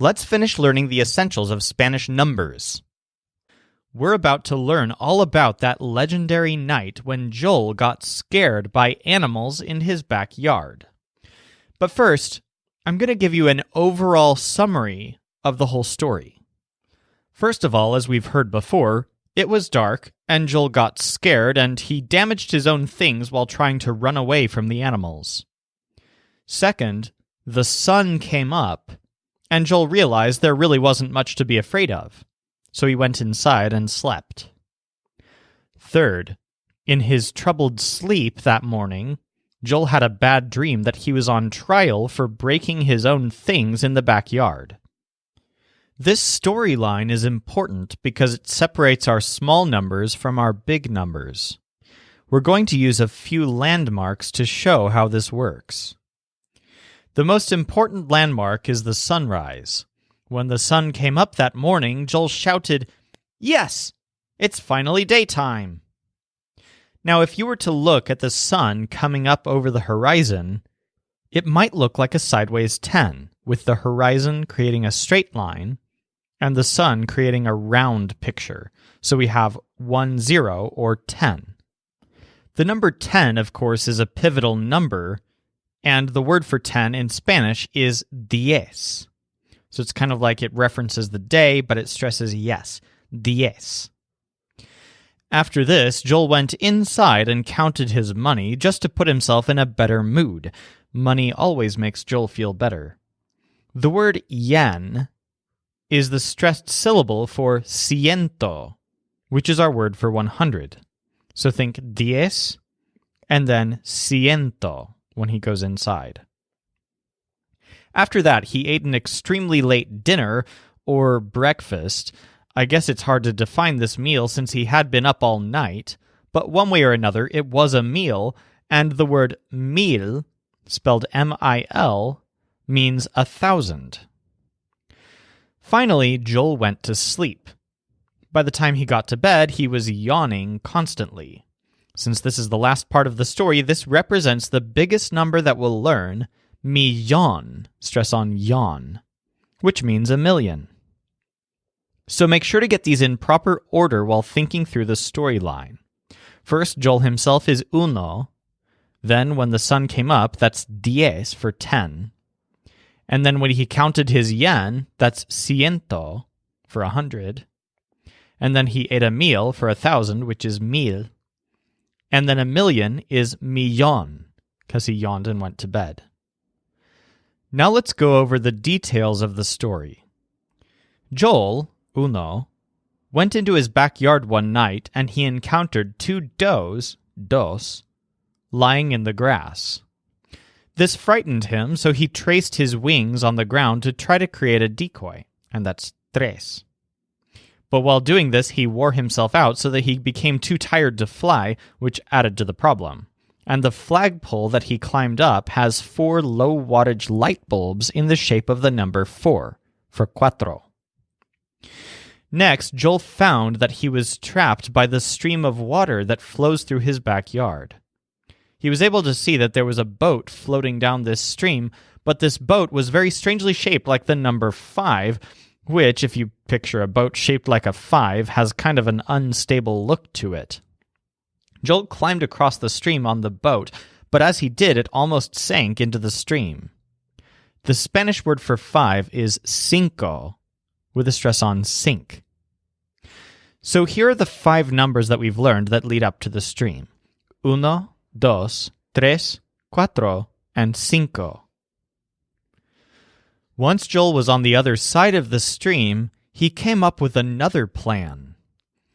let's finish learning the essentials of Spanish numbers. We're about to learn all about that legendary night when Joel got scared by animals in his backyard. But first, I'm going to give you an overall summary of the whole story. First of all, as we've heard before, it was dark, and Joel got scared, and he damaged his own things while trying to run away from the animals. Second, the sun came up, and Joel realized there really wasn't much to be afraid of, so he went inside and slept. Third, in his troubled sleep that morning, Joel had a bad dream that he was on trial for breaking his own things in the backyard. This storyline is important because it separates our small numbers from our big numbers. We're going to use a few landmarks to show how this works. The most important landmark is the sunrise. When the sun came up that morning, Joel shouted, "Yes! It's finally daytime!" Now, if you were to look at the sun coming up over the horizon, it might look like a sideways 10, with the horizon creating a straight line and the sun creating a round picture. So we have 1, 0, or 10. The number 10, of course, is a pivotal number, and the word for 10 in Spanish is diez. So it's kind of like it references the day, but it stresses yes, diez. After this, Joel went inside and counted his money just to put himself in a better mood. Money always makes Joel feel better. The word yen is the stressed syllable for ciento, which is our word for 100. So think diez and then ciento when he goes inside. After that, he ate an extremely late dinner, or breakfast. I guess it's hard to define this meal since he had been up all night, but one way or another, it was a meal, and the word mil, spelled M-I-L, means 1,000. Finally, Joel went to sleep. By the time he got to bed, he was yawning constantly. Since this is the last part of the story, this represents the biggest number that we'll learn, millón, stress on yawn, which means 1,000,000. So make sure to get these in proper order while thinking through the storyline. First, Joel himself is uno. Then, when the sun came up, that's diez for 10. And then when he counted his yen, that's ciento for 100. And then he ate a meal for 1,000, which is mil. And then 1,000,000 is millón, because he yawned and went to bed. Now let's go over the details of the story. Joel, uno, went into his backyard one night and he encountered 2 does, dos, lying in the grass. This frightened him, so he traced his wings on the ground to try to create a decoy, and that's tres. But while doing this, he wore himself out so that he became too tired to fly, which added to the problem. And the flagpole that he climbed up has 4 low-wattage light bulbs in the shape of the number 4, for cuatro. Next, Joel found that he was trapped by the stream of water that flows through his backyard. He was able to see that there was a boat floating down this stream, but this boat was very strangely shaped like the number 5, which, if you picture a boat shaped like a 5, has kind of an unstable look to it. Joel climbed across the stream on the boat, but as he did, it almost sank into the stream. The Spanish word for 5 is cinco, with a stress on sink. So here are the 5 numbers that we've learned that lead up to the stream. Uno, dos, tres, cuatro, and cinco. Once Joel was on the other side of the stream, he came up with another plan.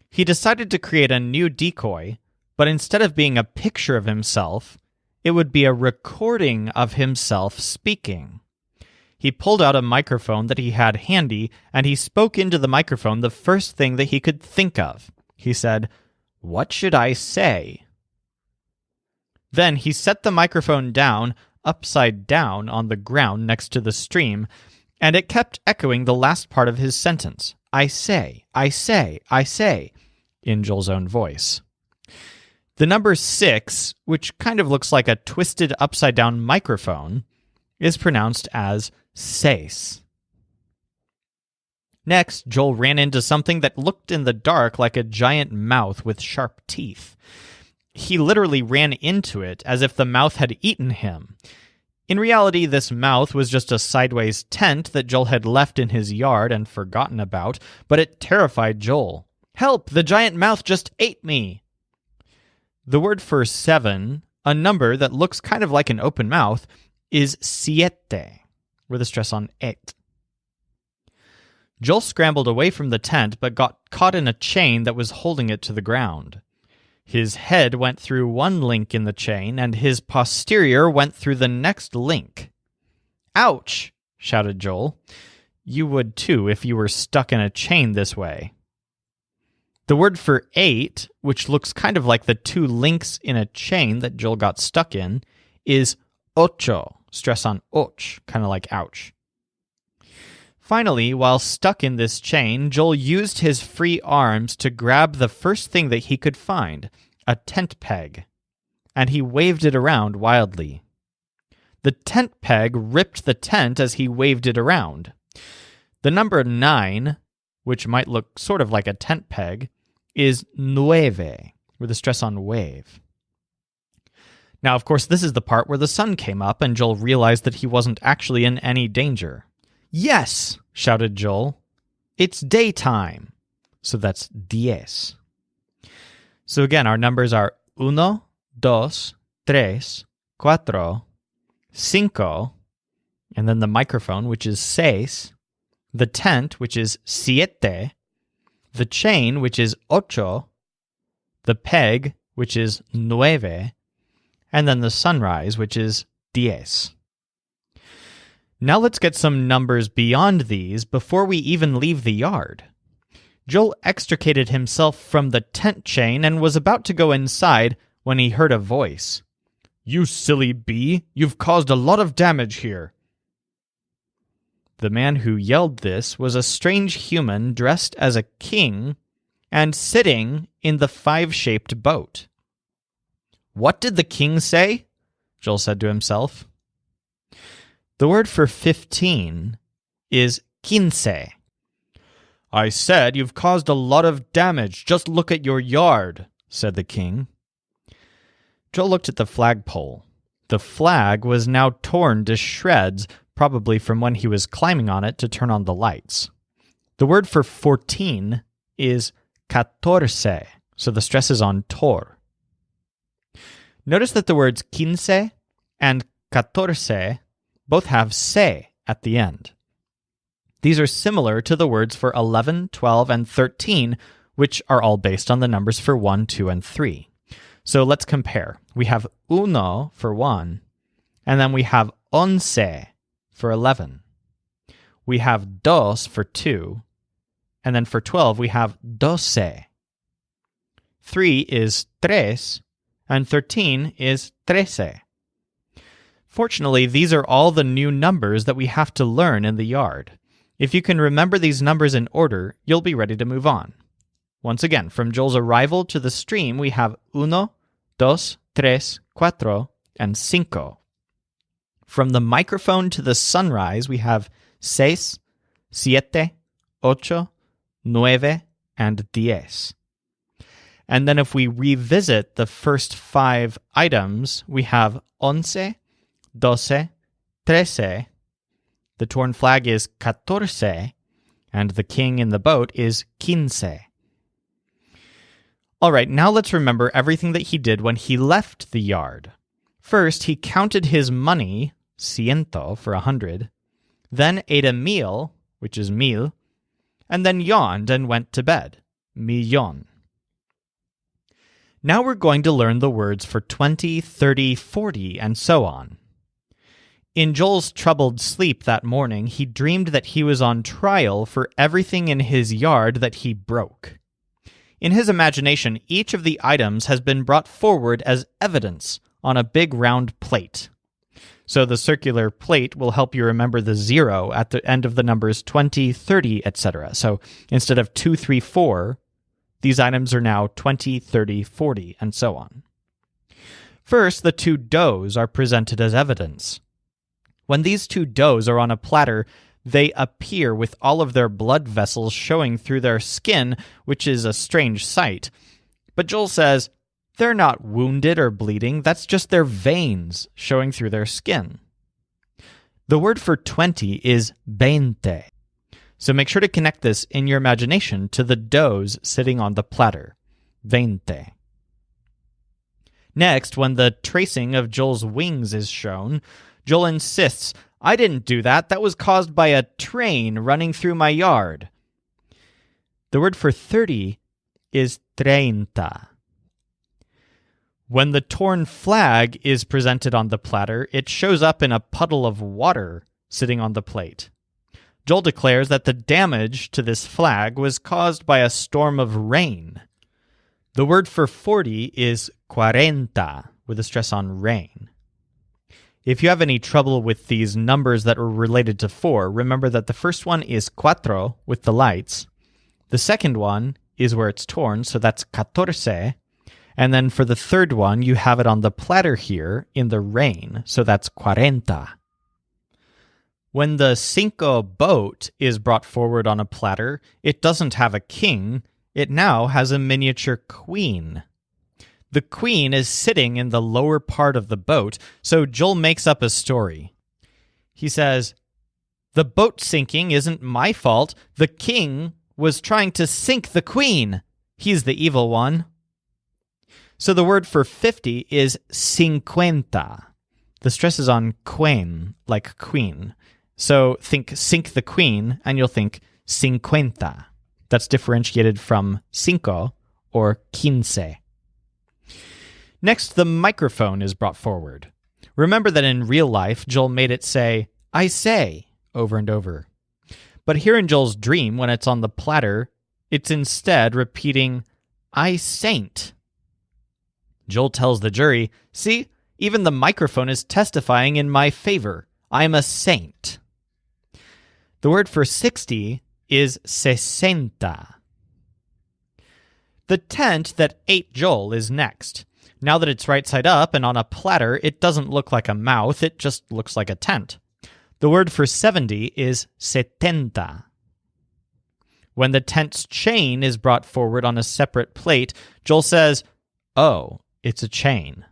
He decided to create a new decoy, but instead of being a picture of himself, it would be a recording of himself speaking. He pulled out a microphone that he had handy, and he spoke into the microphone the first thing that he could think of. He said, "What should I say?" Then he set the microphone down, upside down on the ground next to the stream, and it kept echoing the last part of his sentence, "I say, I say, I say," in Joel's own voice. The number 6, which kind of looks like a twisted upside-down microphone, is pronounced as seis. Next, Joel ran into something that looked in the dark like a giant mouth with sharp teeth. He literally ran into it as if the mouth had eaten him. In reality, this mouth was just a sideways tent that Joel had left in his yard and forgotten about, but it terrified Joel. "Help! The giant mouth just ate me!" The word for 7, a number that looks kind of like an open mouth, is siete, with a stress on et. Joel scrambled away from the tent, but got caught in a chain that was holding it to the ground. His head went through one link in the chain, and his posterior went through the next link. "Ouch!" shouted Joel. You would too if you were stuck in a chain this way. The word for 8, which looks kind of like the 2 links in a chain that Joel got stuck in, is ocho, stress on och, kind of like ouch. Finally, while stuck in this chain, Joel used his free arms to grab the first thing that he could find, a tent peg, and he waved it around wildly. The tent peg ripped the tent as he waved it around. The number 9, which might look sort of like a tent peg, is nueve, with a stress on wave. Now, of course, this is the part where the sun came up and Joel realized that he wasn't actually in any danger. "Yes!" shouted Joel. "It's daytime." So that's diez. So again, our numbers are uno, dos, tres, cuatro, cinco, and then the microphone, which is seis, the tent, which is siete, the chain, which is ocho, the peg, which is nueve, and then the sunrise, which is diez. Now let's get some numbers beyond these before we even leave the yard. Joel extricated himself from the tent chain and was about to go inside when he heard a voice. "You silly bee, you've caused a lot of damage here." The man who yelled this was a strange human dressed as a king and sitting in the 5-shaped boat. "What did the king say?" Joel said to himself. The word for 15 is quince. "I said you've caused a lot of damage. Just look at your yard," said the king. Joel looked at the flagpole. The flag was now torn to shreds, probably from when he was climbing on it to turn on the lights. The word for 14 is catorce, so the stress is on tor. Notice that the words quince and catorce both have se at the end. These are similar to the words for 11, 12, and 13, which are all based on the numbers for 1, 2, and 3. So let's compare. We have uno for 1, and then we have once for 11. We have dos for 2, and then for 12 we have doce. 3 is tres, and 13 is trece. Fortunately, these are all the new numbers that we have to learn in the yard. If you can remember these numbers in order, you'll be ready to move on. Once again, from Joel's arrival to the stream, we have uno, dos, tres, cuatro, and cinco. From the microphone to the sunrise, we have seis, siete, ocho, nueve, and diez. And then if we revisit the first 5 items, we have once, doce, trece, the torn flag is catorce, and the king in the boat is quince. All right, now let's remember everything that he did when he left the yard. First, he counted his money, ciento for 100, then ate a meal, which is mil, and then yawned and went to bed, millón. Now we're going to learn the words for 20, 30, 40, and so on. In Joel's troubled sleep that morning, he dreamed that he was on trial for everything in his yard that he broke. In his imagination, each of the items has been brought forward as evidence on a big round plate. So the circular plate will help you remember the 0 at the end of the numbers 20, 30, etc. So instead of 2, 3, 4, these items are now 20, 30, 40, and so on. First, the 2 doughs are presented as evidence. When these 2 doughs are on a platter, they appear with all of their blood vessels showing through their skin, which is a strange sight. But Joel says, they're not wounded or bleeding, that's just their veins showing through their skin. The word for 20 is 20. So make sure to connect this in your imagination to the doughs sitting on the platter. 20. Next, when the tracing of Joel's wings is shown, Joel insists, I didn't do that. That was caused by a train running through my yard. The word for 30 is 30. When the torn flag is presented on the platter, it shows up in a puddle of water sitting on the plate. Joel declares that the damage to this flag was caused by a storm of rain. The word for 40 is 40, with a stress on rain. If you have any trouble with these numbers that are related to 4, remember that the first one is 4 with the lights. The second one is where it's torn, so that's 14. And then for the third one, you have it on the platter here in the rain, so that's 40. When the cinco boat is brought forward on a platter, it doesn't have a king, it now has a miniature queen. The queen is sitting in the lower part of the boat, so Joel makes up a story. He says, the boat sinking isn't my fault. The king was trying to sink the queen. He's the evil one. So the word for 50 is 50. The stress is on queen, like queen. So think sink the queen, and you'll think 50. That's differentiated from cinco or 15. Next, the microphone is brought forward. Remember that in real life, Joel made it say, I say, over and over. But here in Joel's dream, when it's on the platter, it's instead repeating, I saint. Joel tells the jury, see, even the microphone is testifying in my favor. I'm a saint. The word for 60 is 60. The tent that ate Joel is next. Now that it's right side up and on a platter, it doesn't look like a mouth, it just looks like a tent. The word for 70 is 70. When the tent's chain is brought forward on a separate plate, Joel says, oh, it's a chain.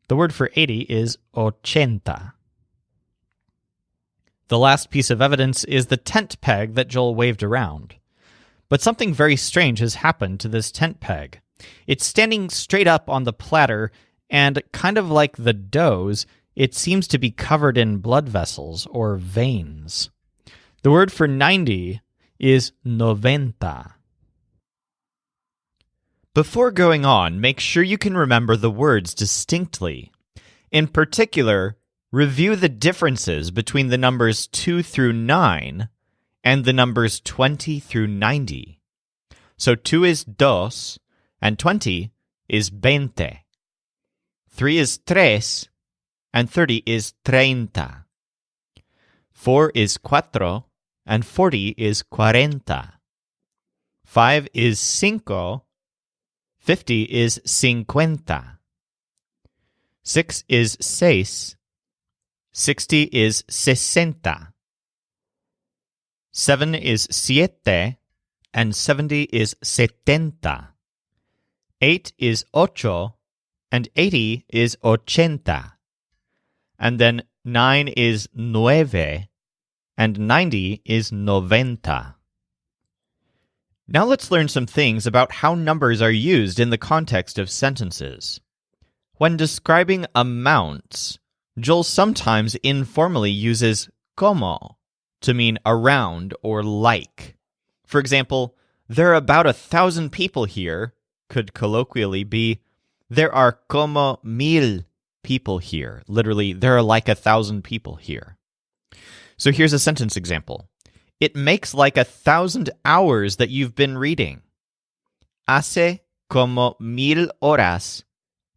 The word for 80 is 80. The last piece of evidence is the tent peg that Joel waved around. But something very strange has happened to this tent peg. It's standing straight up on the platter, and kind of like the doughs, it seems to be covered in blood vessels or veins. The word for 90 is 90. Before going on, make sure you can remember the words distinctly. In particular, review the differences between the numbers 2 through 9 and the numbers 20 through 90. So 2 is dos, and 20 is 20. 3 is tres, and 30 is 30. 4 is cuatro, and 40 is 40. 5 is cinco, 50 is 50. 6 is seis, 60 is 60. 7 is siete, and 70 is 70. 8 is ocho, and 80 is 80. And then 9 is nueve, and 90 is 90. Now let's learn some things about how numbers are used in the context of sentences. When describing amounts, Joel sometimes informally uses como to mean around or like. For example, there are about 1,000 people here could colloquially be, there are como 1000 people here. Literally, there are like 1,000 people here. So here's a sentence example. It makes like 1,000 hours that you've been reading. Hace como 1000 horas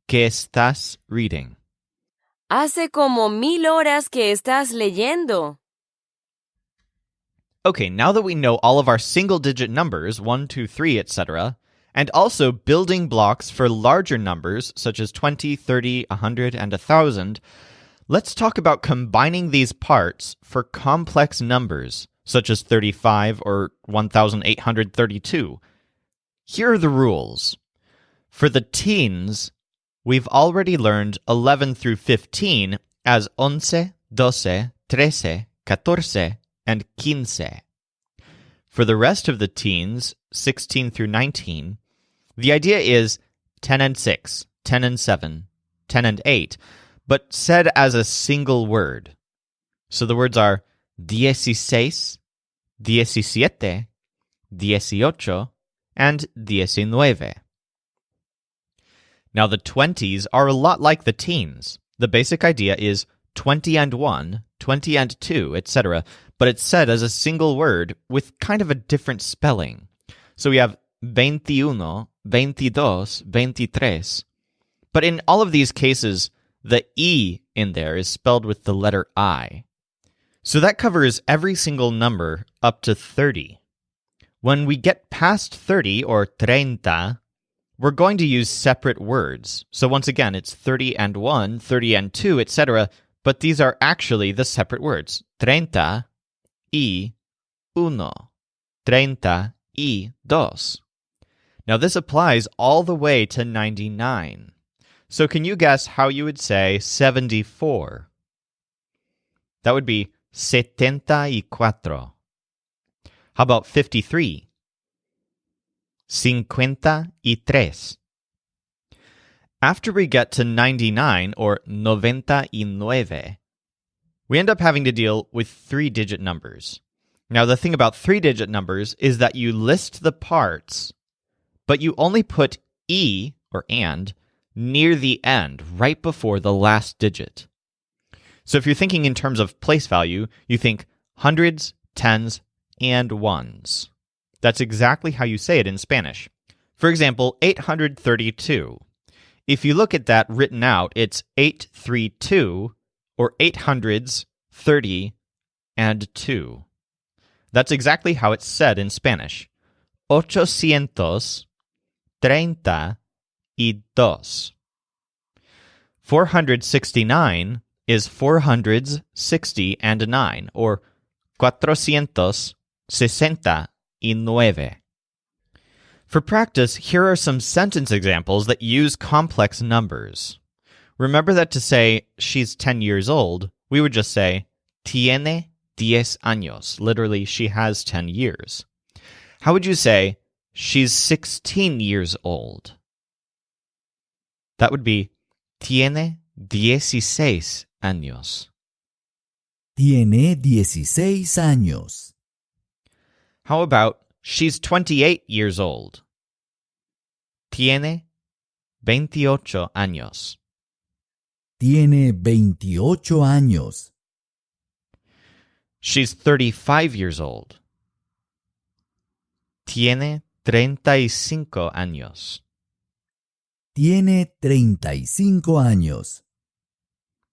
que estás reading. Hace como 1000 horas que estás leyendo. Okay, now that we know all of our single-digit numbers, 1, 2, 3, etc., and also building blocks for larger numbers, such as 20, 30, 100, and 1,000, Let's talk about combining these parts for complex numbers, such as 35 or 1832. Here are the rules. For the teens, we've already learned 11 through 15 as 11, 12, 13, 14, and 15. For the rest of the teens, 16 through 19, the idea is 10 and 6, 10 and 7, 10 and 8, but said as a single word. So the words are 16, 17, 18, and 19. Now the 20s are a lot like the teens. The basic idea is 20 and 1, 20 and 2, etc., but it's said as a single word with kind of a different spelling. So we have 21, 22, 23. But in all of these cases, the E in there is spelled with the letter I. So that covers every single number up to 30. When we get past 30, or 30, we're going to use separate words. So once again, it's 30 and 1, 30 and 2, etc., but these are actually the separate words. 30 y uno. 30 y dos. Now this applies all the way to 99. So can you guess how you would say 74? That would be 74. How about 53? 53. After we get to 99, or 99, we end up having to deal with three-digit numbers. Now, the thing about three-digit numbers is that you list the parts, but you only put E, or and, near the end, right before the last digit. So if you're thinking in terms of place value, you think hundreds, tens, and ones. That's exactly how you say it in Spanish. For example, 832. If you look at that written out, it's 832, or 800s, 30, and 2. That's exactly how it's said in Spanish. 830 y dos. 469 is 400s, 60, and 9, or 469. For practice, here are some sentence examples that use complex numbers. Remember that to say she's 10 years old, we would just say tiene 10 años. Literally, she has 10 years. How would you say she's 16 years old? That would be tiene 16 años. Tiene 16 años. How about she's 28 years old? Tiene 28 años. Tiene 28 años. She's 35 years old. Tiene 35 años. Tiene 35 años.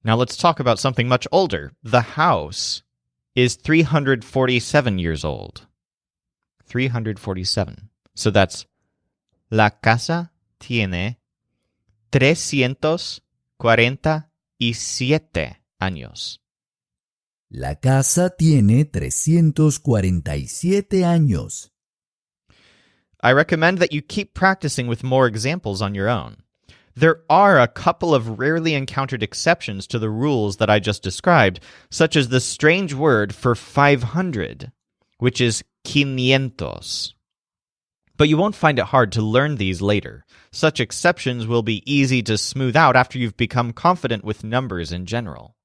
Now let's talk about something much older. The house is 347 years old. 347. So that's la casa tiene 347 años. La casa tiene 347 años. I recommend that you keep practicing with more examples on your own. There are a couple of rarely encountered exceptions to the rules that I just described, such as the strange word for 500, which is quinientos. But you won't find it hard to learn these later. Such exceptions will be easy to smooth out after you've become confident with numbers in general.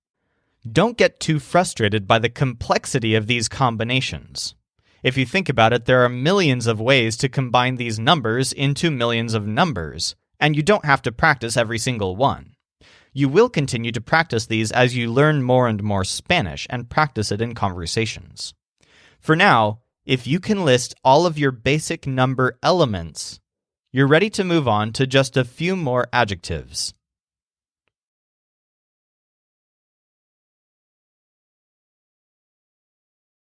Don't get too frustrated by the complexity of these combinations. If you think about it, there are millions of ways to combine these numbers into millions of numbers, and you don't have to practice every single one. You will continue to practice these as you learn more and more Spanish and practice it in conversations. For now, if you can list all of your basic number elements, you're ready to move on to just a few more adjectives.